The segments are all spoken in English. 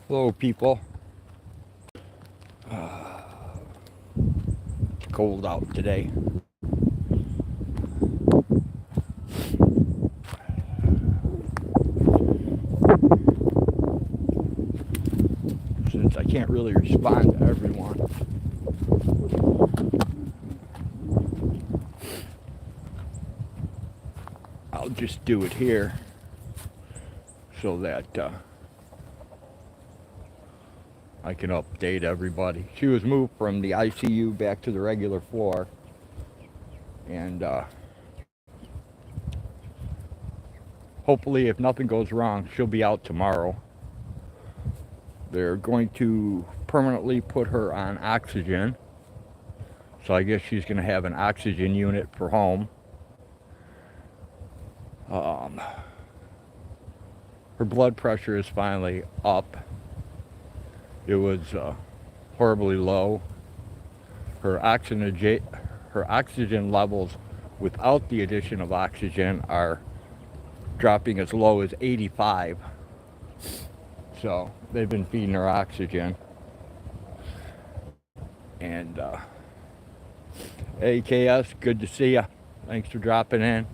Hello, people. It's cold out today. Since I can't really respond to everyone, I'll just do it here so that I can update everybody. She was moved from the ICU back to the regular floor, and hopefully, if nothing goes wrong, she'll be out tomorrow. They're going to permanently put her on oxygen, so I guess she's going to have an oxygen unit for home. Her blood pressure is finally up. It was horribly low. Her oxygen levels without the addition of oxygen are dropping as low as 85. So they've been feeding her oxygen. And AKS, good to see ya. Thanks for dropping in.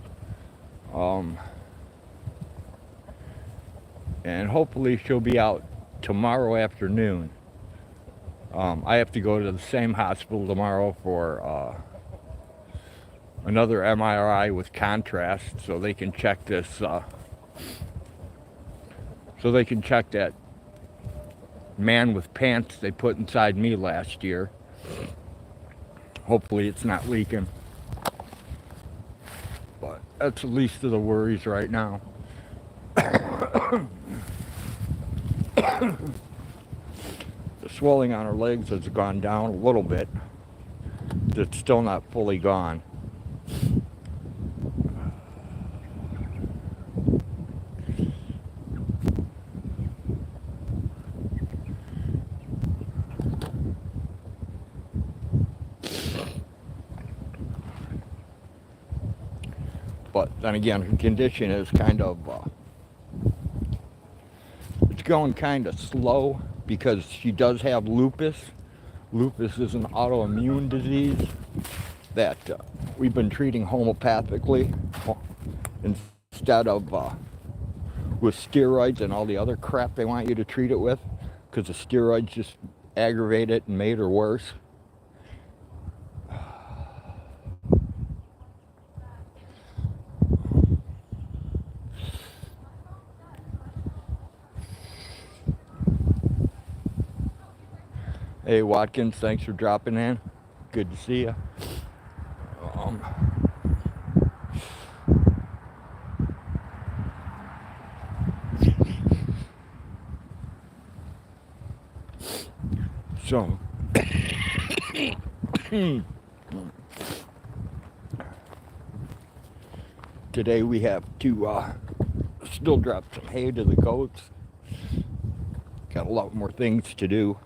And hopefully she'll be out tomorrow afternoon. I have to go to the same hospital tomorrow for another MRI with contrast, so they can check this. So they can check that man with pants they put inside me last year. Hopefully it's not leaking. But that's the least of the worries right now. The swelling on her legs has gone down a little bit. It's still not fully gone. But then again, her condition is kind of, it's going kind of slow because she does have lupus. Lupus is an autoimmune disease that we've been treating homeopathically instead of with steroids and all the other crap they want you to treat it with, because the steroids just aggravate it and made her worse. Hey Watkins, thanks for dropping in. Good to see you. So today we have to still drop some hay to the goats. Got a lot more things to do.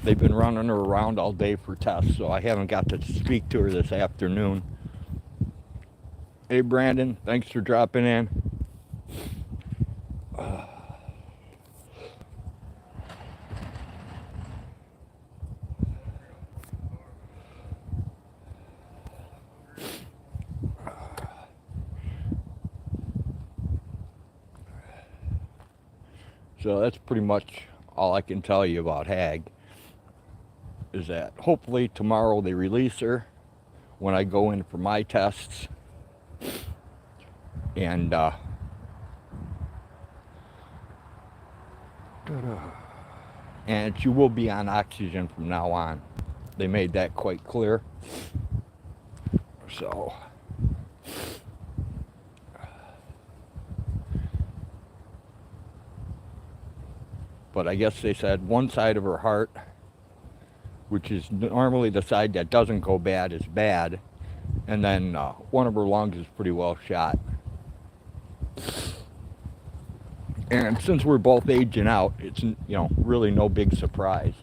They've been running her around all day for tests, so I haven't got to speak to her this afternoon. Hey Brandon, thanks for dropping in. So that's pretty much all I can tell you about Hag. Is that hopefully tomorrow they release her when I go in for my tests, and she will be on oxygen from now on. They made that quite clear. So but I guess they said one side of her heart, which is normally the side that doesn't go bad, is bad, and then one of her lungs is pretty well shot. And since we're both aging out, it's, you know, really no big surprise.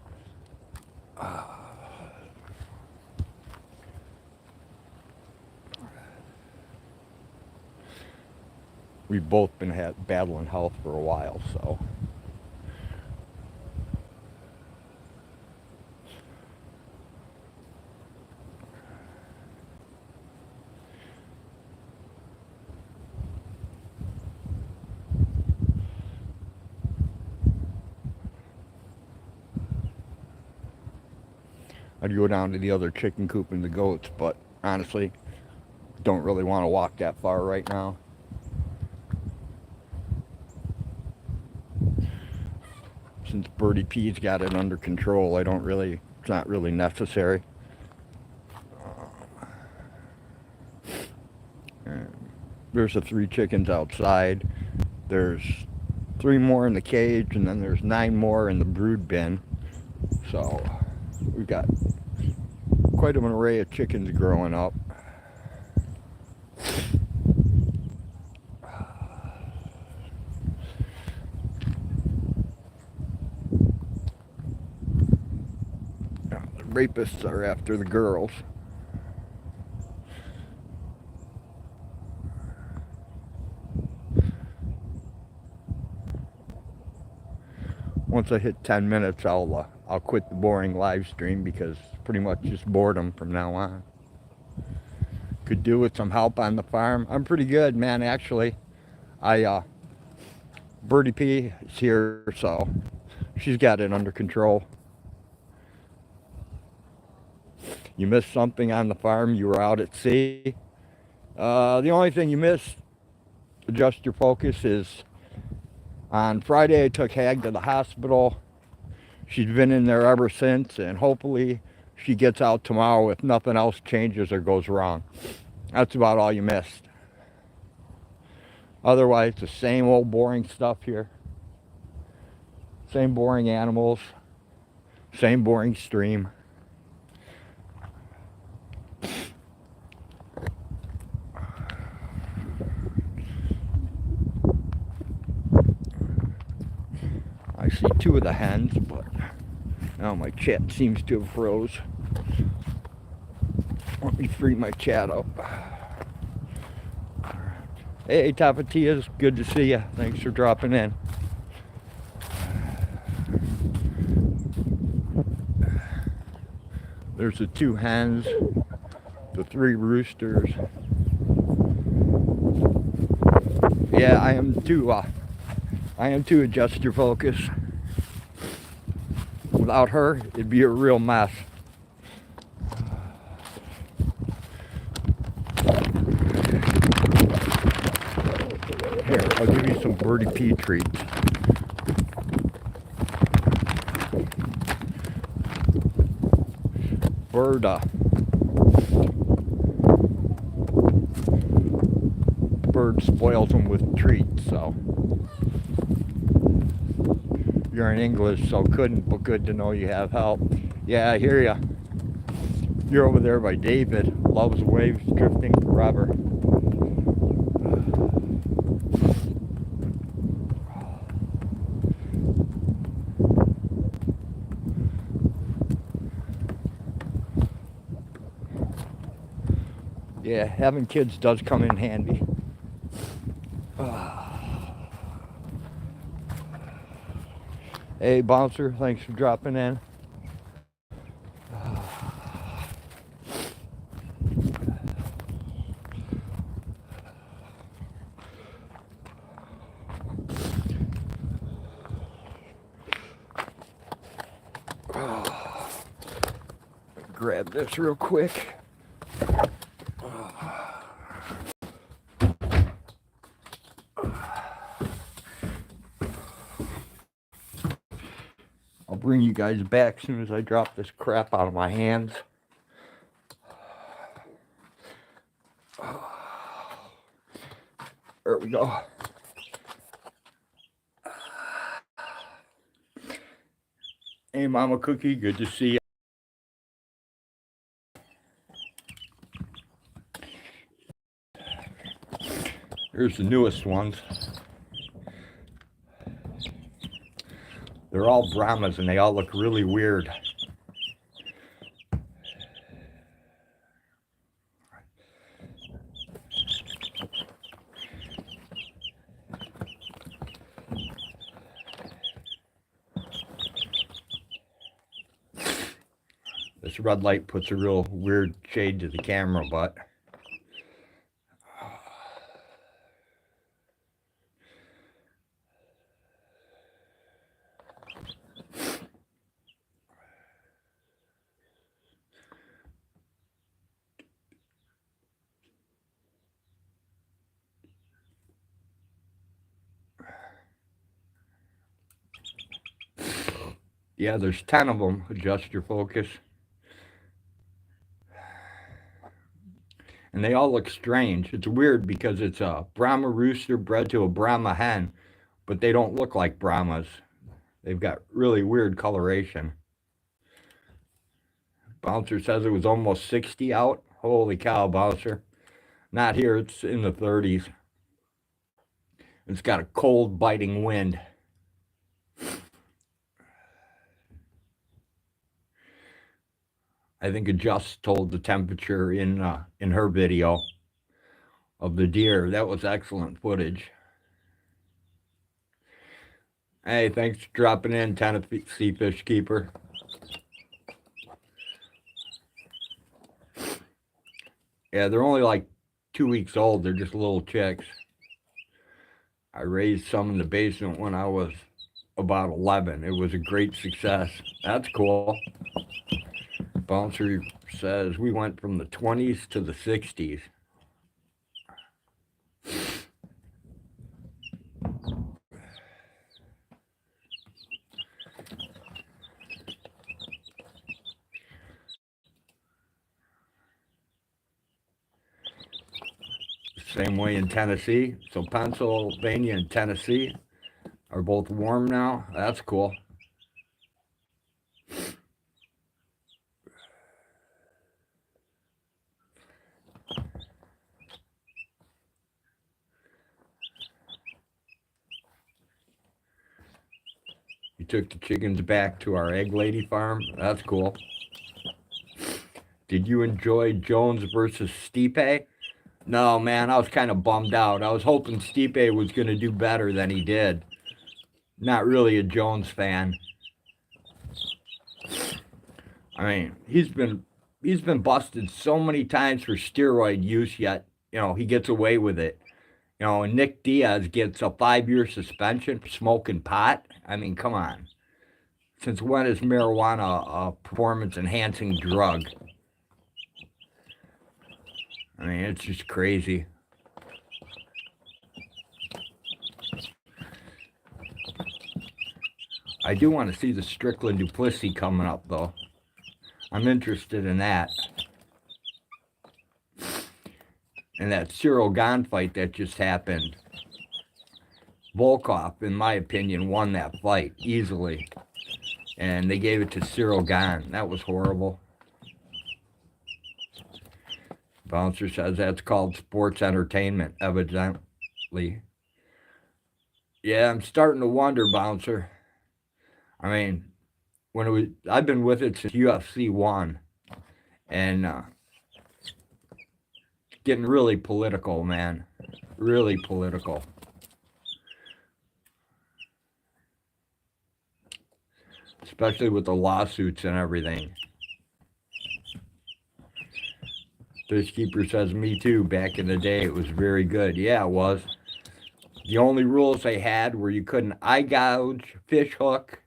we've both been battling health for a while, so. I'd go down to the other chicken coop and the goats, but honestly, don't really want to walk that far right now. Since Birdie P's got it under control, it's not really necessary. There's the 3 chickens outside. There's 3 more in the cage, and then there's 9 more in the brood bin. So we've got quite an array of chickens growing up. The rapists are after the girls. Once I hit 10 minutes, I'll quit the boring live stream because it's pretty much just boredom from now on. Could do with some help on the farm. I'm pretty good, man, actually. Birdie P is here, so she's got it under control. You missed something on the farm, you were out at sea. The only thing you missed, adjust your focus, is on Friday I took Hag to the hospital. She's been in there ever since, and hopefully she gets out tomorrow if nothing else changes or goes wrong. That's about all you missed. Otherwise, the same old boring stuff here. Same boring animals. Same boring stream. I see 2 of the hens, but now my chat seems to have froze. Let me free my chat up. Hey, Tapatias, good to see you. Thanks for dropping in. There's the 2 hens, the 3 roosters. Yeah, I am too adjust your focus. Without her, it'd be a real mess. Here, I'll give you some Birdie P treats. Bird spoils them with treats, so. You're in English, so couldn't, but good to know you have help. Yeah, I hear ya. You're over there by David. Loves waves drifting forever. Yeah, having kids does come in handy. Hey, Bouncer, thanks for dropping in. Grab this real quick. I'll bring you guys back as soon as I drop this crap out of my hands. There we go. Hey, Mama Cookie, good to see you. Here's the newest ones. They're all Brahmas and they all look really weird. This red light puts a real weird shade to the camera, but yeah, there's 10 of them. Adjust your focus. And they all look strange. It's weird because it's a Brahma rooster bred to a Brahma hen, but they don't look like Brahmas. They've got really weird coloration. Bouncer says it was almost 60 out. Holy cow, Bouncer. Not here, it's in the 30s. It's got a cold, biting wind. I think Adjust told the temperature in her video of the deer. That was excellent footage. Hey, thanks for dropping in, Tennessee Fish Keeper. Yeah, they're only like 2 weeks old. They're just little chicks. I raised some in the basement when I was about 11. It was a great success. That's cool. Bouncer says we went from the 20s to the 60s. Same way in Tennessee. So Pennsylvania and Tennessee are both warm now. That's cool. We took the chickens back to our egg lady farm. That's cool. Did you enjoy Jones versus Stipe? No, man, I was kind of bummed out. I was hoping Stipe was going to do better than he did. Not really a Jones fan. I mean, he's been busted so many times for steroid use, yet, he gets away with it. And Nick Diaz gets a 5-year suspension for smoking pot. I mean, come on. Since when is marijuana a performance-enhancing drug? I mean, it's just crazy. I do want to see the Strickland Duplessis coming up, though. I'm interested in that. And that Cyril Gahn fight that just happened. Volkov, in my opinion, won that fight easily. And they gave it to Cyril Gahn. That was horrible. Bouncer says that's called sports entertainment, evidently. Yeah, I'm starting to wonder, Bouncer. I mean, I've been with it since UFC 1. And getting really political, man. Really political. Especially with the lawsuits and everything. Fishkeeper says, me too. Back in the day, it was very good. Yeah, it was. The only rules they had were you couldn't eye gouge, fish hook,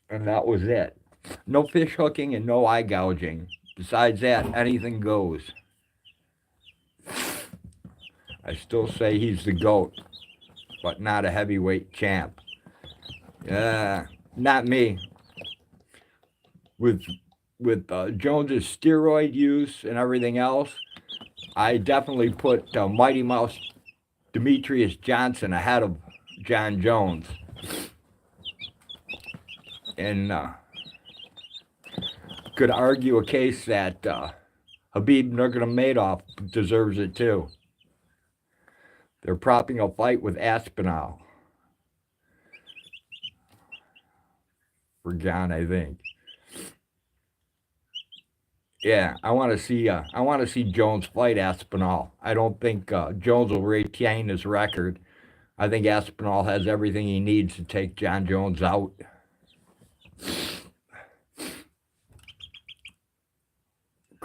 and that was it. No fish hooking and no eye gouging. Besides that, anything goes. I still say he's the GOAT, but not a heavyweight champ. Not me. With Jones's steroid use and everything else, I definitely put Mighty Mouse Demetrius Johnson ahead of John Jones. And could argue a case that Khabib Nurmagomedov deserves it too. They're propping a fight with Aspinall for John, I think. Yeah, I want to see Jones fight Aspinall. I don't think Jones will retain his record. I think Aspinall has everything he needs to take John Jones out.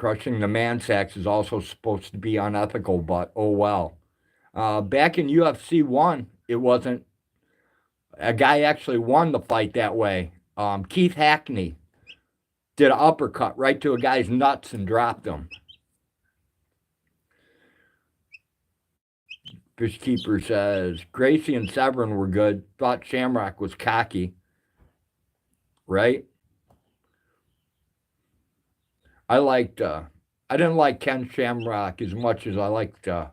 Crushing the man sacks is also supposed to be unethical, but oh well. Back in UFC 1, it wasn't. A guy actually won the fight that way. Keith Hackney did an uppercut right to a guy's nuts and dropped him. Fishkeeper says, Gracie and Severin were good. Thought Shamrock was cocky. Right? I didn't like Ken Shamrock as much as I liked, oh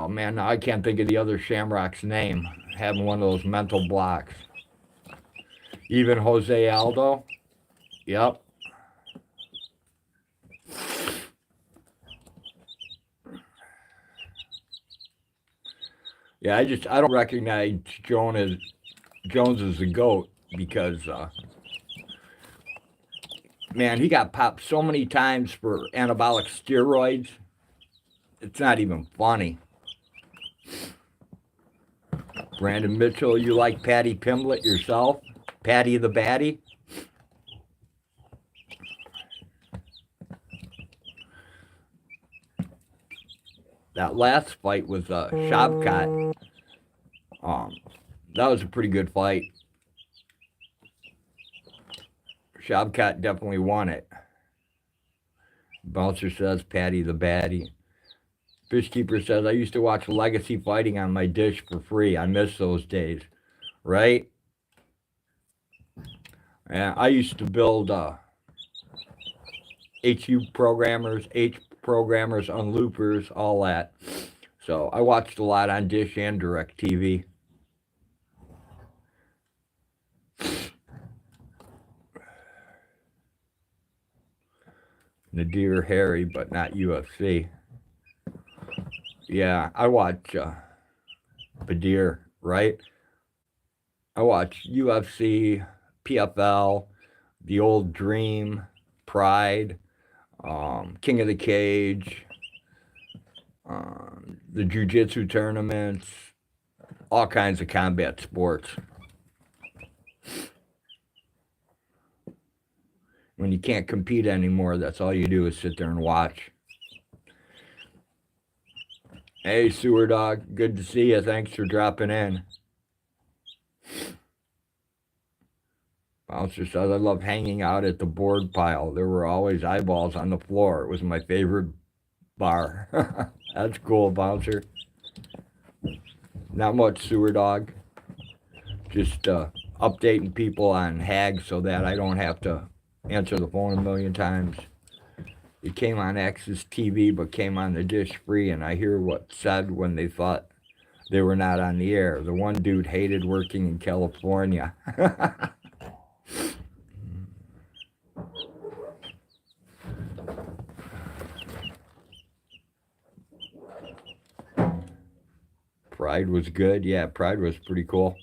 man, I can't think of the other Shamrock's name. Having one of those mental blocks. Even Jose Aldo. Yep. Yeah, I don't recognize Jones as the GOAT because, man, he got popped so many times for anabolic steroids. It's not even funny. Brandon Mitchell, you like Patty Pimblett yourself? Patty the Batty? That last fight was Shavkat. That was a pretty good fight. Shavkat definitely won it. Bouncer says Patty the Batty. Fishkeeper says, I used to watch Legacy Fighting on my dish for free. I miss those days. Right? And I used to build HU programmers, H programmers, unloopers, all that. So I watched a lot on Dish and DirecTV. Nadir Harry, but not UFC. Yeah, I watch Badir, right? I watch UFC, PFL, The Old Dream, Pride, King of the Cage, the jiu-jitsu tournaments, all kinds of combat sports. When you can't compete anymore, that's all you do is sit there and watch. Hey, Sewer Dog, good to see you. Thanks for dropping in. Bouncer says, I love hanging out at the board pile. There were always eyeballs on the floor. It was my favorite bar. That's cool, Bouncer. Not much, Sewer Dog. Just updating people on Hag so that I don't have to answer the phone a million times. It came on Access TV, but came on the dish free, and I hear what's said when they thought they were not on the air. The one dude hated working in California. Pride was good. Yeah, Pride was pretty cool.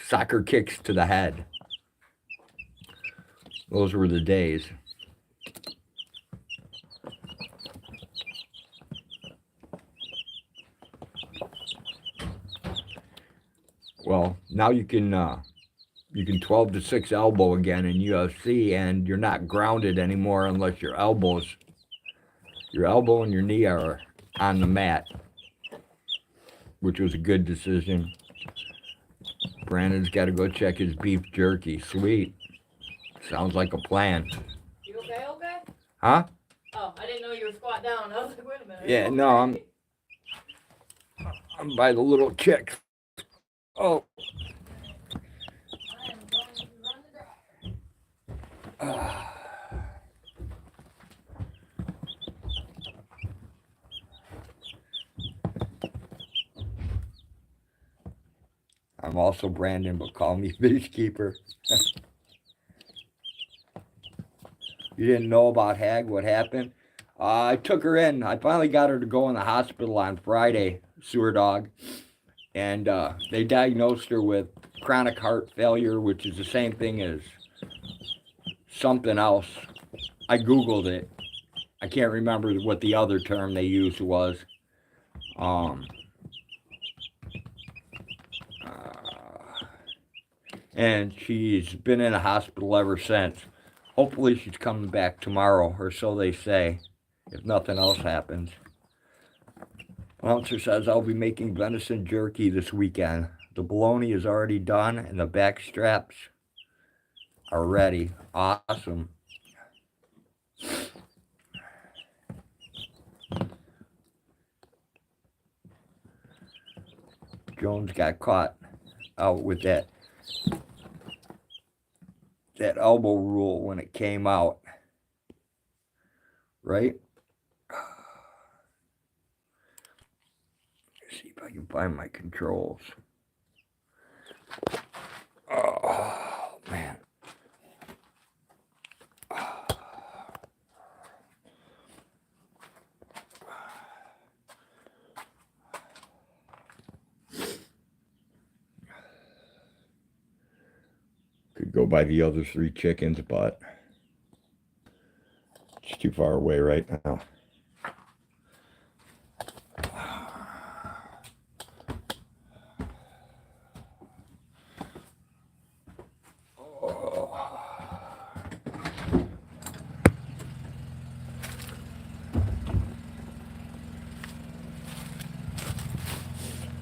Soccer kicks to the head. Those were the days. Well, now you can 12 to 6 elbow again in UFC, and you're not grounded anymore unless your elbow and your knee are on the mat, which was a good decision. Brandon's got to go check his beef jerky. Sweet. Sounds like a plan. You okay? Huh? Oh, I didn't know you were squat down. I was like, wait a minute. Yeah, no, I'm by the little chicks. Oh. I am going to run the dryer. I'm also Brandon, but call me Fishkeeper. You didn't know about Hag? What happened? I took her in. I finally got her to go in the hospital on Friday, Sewer Dog. And they diagnosed her with chronic heart failure, which is the same thing as something else. I Googled it. I can't remember what the other term they used was. and she's been in a hospital ever since. Hopefully she's coming back tomorrow, or so they say, if nothing else happens. Announcer says I'll be making venison jerky this weekend. The bologna is already done, and the back straps are ready. Awesome. Jones got caught out with that elbow rule when it came out, right? Let's see if I can find my controls. Oh, man. Could go by the other 3 chickens, but it's too far away right now.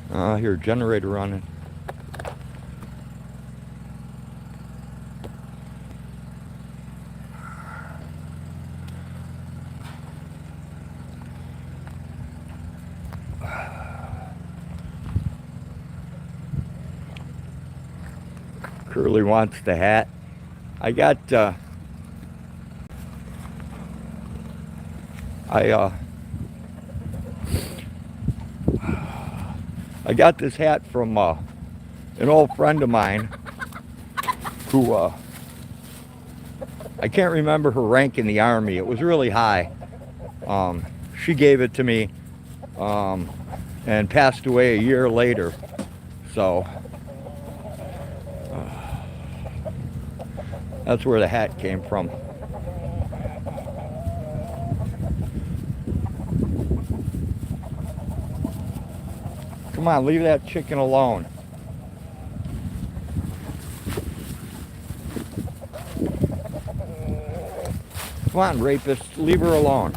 I hear a generator running. Curly wants the hat. I got I got this hat from an old friend of mine who I can't remember her rank in the Army. It was really high. She gave it to me and passed away a year later. So that's where the hat came from. Come on, leave that chicken alone. Come on, rapist, leave her alone.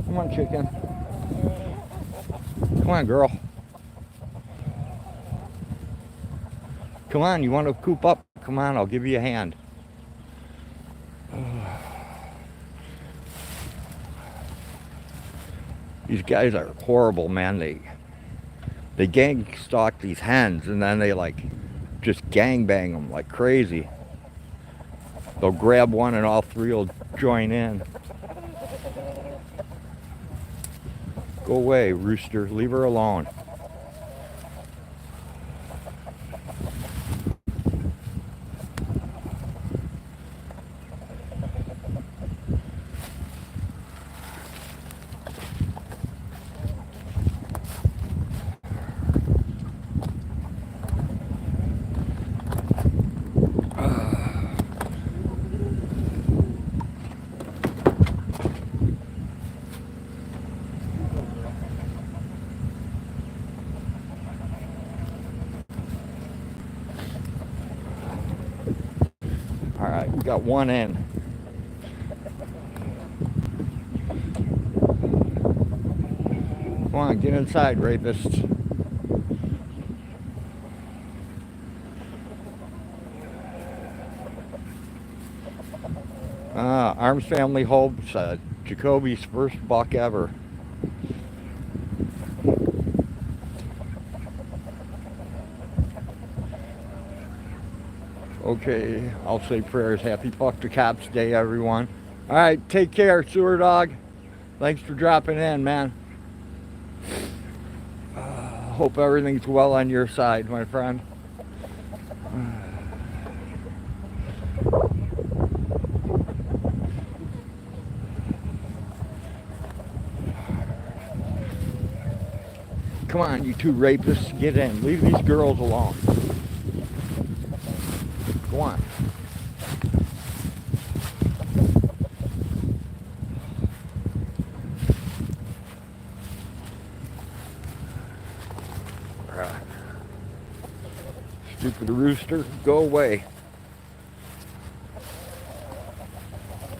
Come on, chicken. Come on, girl. Come on, you want to coop up? Come on, I'll give you a hand. These guys are horrible, man. They gang stalk these hens, and then they like just gang bang them like crazy. They'll grab one and all 3 will join in. Go away, rooster. Leave her alone. Alright, we got one in. Come on, get inside, rapist. Arms family hopes Jacoby's first buck ever. Okay, I'll say prayers. Happy Fuck the Cops Day, everyone. All right, take care, Sewer Dog. Thanks for dropping in, man. Hope everything's well on your side, my friend. Come on, you 2 rapists, get in. Leave these girls alone. Go on. Stupid rooster, go away.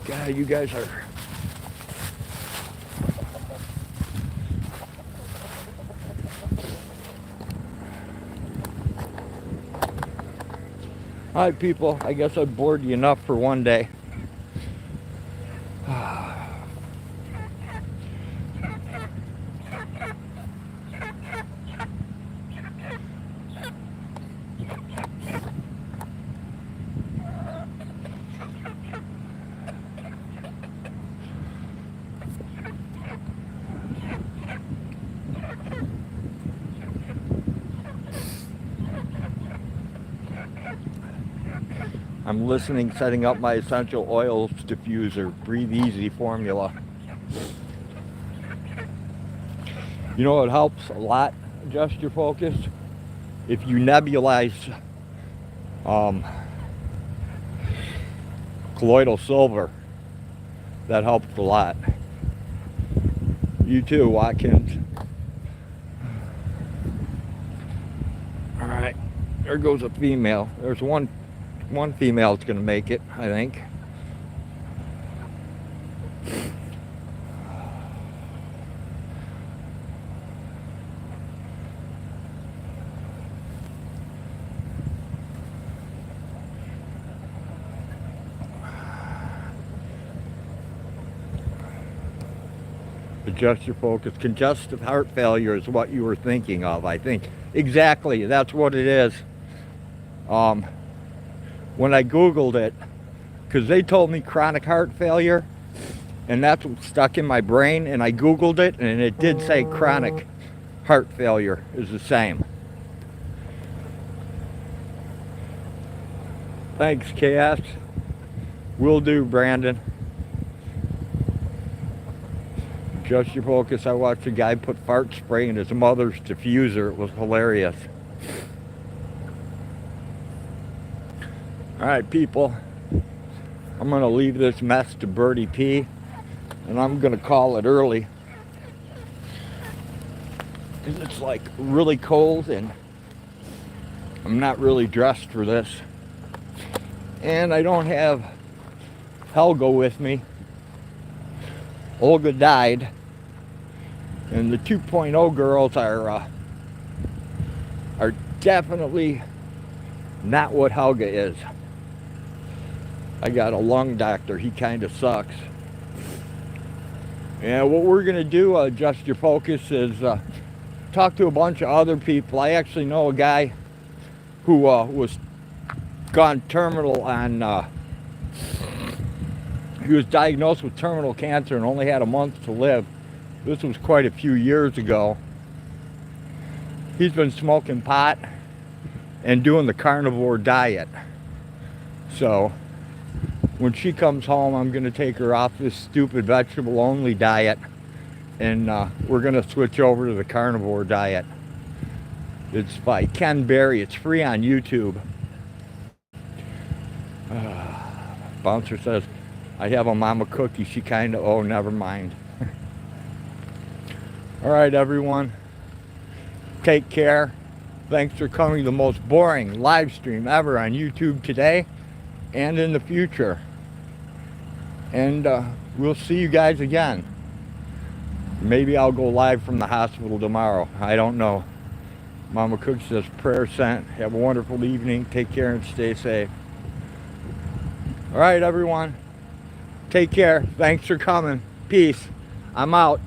God, you guys are... Alright people, I guess I bored you enough for one day. I'm listening, setting up my essential oils diffuser, Breathe Easy formula. You know what helps a lot adjust your focus? If you nebulize colloidal silver, that helps a lot. You too, Watkins. Alright, there goes a female. There's one female that's gonna make it, I think. Adjust your focus. Congestive heart failure is what you were thinking of, I think. Exactly, that's what it is. When I Googled it, because they told me chronic heart failure, and that's what stuck in my brain, and I Googled it, and it did say chronic heart failure is the same. Thanks, KS. Will do, Brandon. Adjust your focus. I watched a guy put fart spray in his mother's diffuser. It was hilarious. Alright people, I'm going to leave this mess to Birdie P, and I'm going to call it early. It's like really cold and I'm not really dressed for this. And I don't have Helga with me. Olga died. And the 2.0 girls are definitely not what Helga is. I got a lung doctor. He kind of sucks. And what we're going to do, adjust your focus, is talk to a bunch of other people. I actually know a guy who was gone terminal on... he was diagnosed with terminal cancer and only had a month to live. This was quite a few years ago. He's been smoking pot and doing the carnivore diet. So when she comes home, I'm going to take her off this stupid vegetable only diet, and we're going to switch over to the carnivore diet. It's by Ken Berry. It's free on YouTube. Bouncer says, I have a mama cookie. She kind of, oh, never mind. All right, everyone. Take care. Thanks for coming to the most boring live stream ever on YouTube today and in the future. And we'll see you guys again. Maybe I'll go live from the hospital tomorrow. I don't know. Mama Cookie says, prayer sent. Have a wonderful evening. Take care and stay safe. All right, everyone. Take care. Thanks for coming. Peace. I'm out.